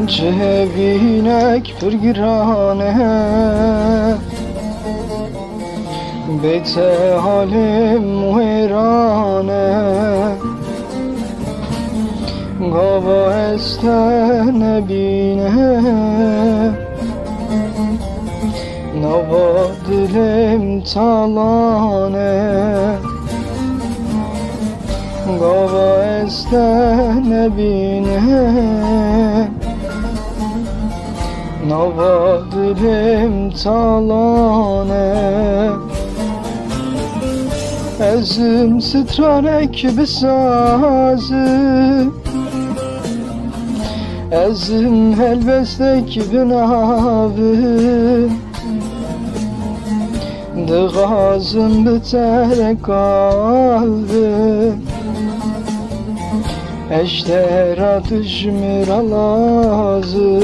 Cevînek pir giran e, bête halêm wêran e. Gava ez te nebîne, nava dilêm talan e. Gava ez te nebîne, nava dilêm talan e. Ezim stranek bi sazı, ezim helbestek bi navı. Dıgazım bi tere kalbi, eştera tujmir alazı.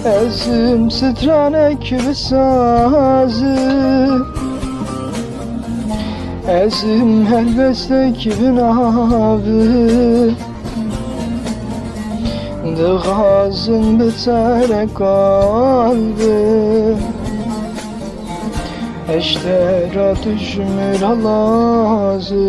Ezim stranek bi sazı, ezim helbestek bi navı. Dıgazım bi tere kalbi, eştera tujmir alazı.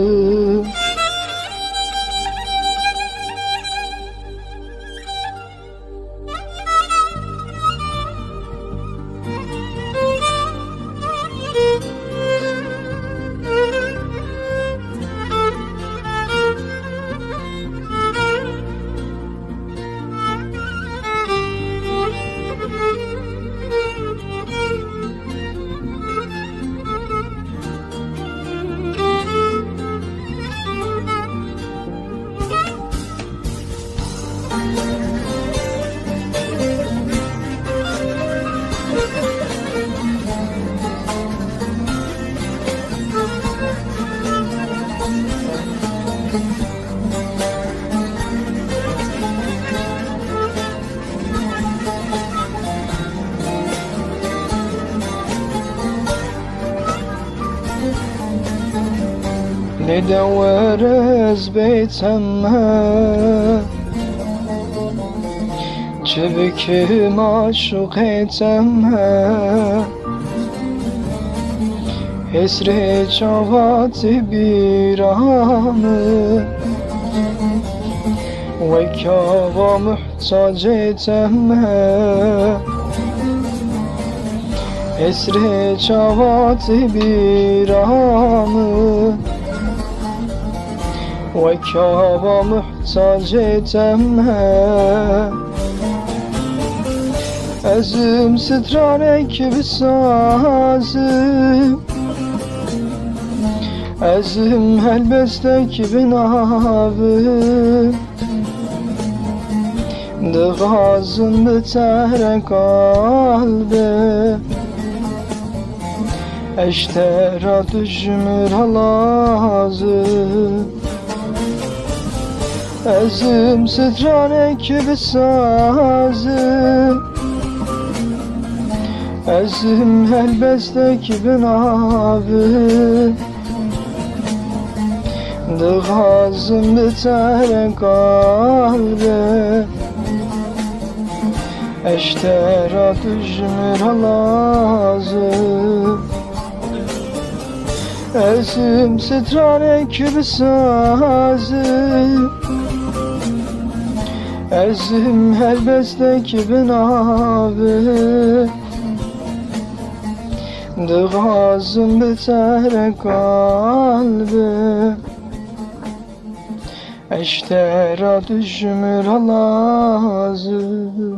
ندور از بیتم چه بکی معشوقتم حسر چاوات بیرامه و کاوا محتاجتم حسر چاوات بیرامه و کاوا محتاجتم ازم سترانک بسازم ازم هلبستک بنابم دغازم بتر قلبه اشترى تجمر لازم ازم سترانك بسازم ازم هلبستك بنابم دغازم بتر قلبه اشترى تجمر لازم ازم سترانك بسازم ازم هلبستك بنابم دغازم بتر قلبه اشترى تجمر لازم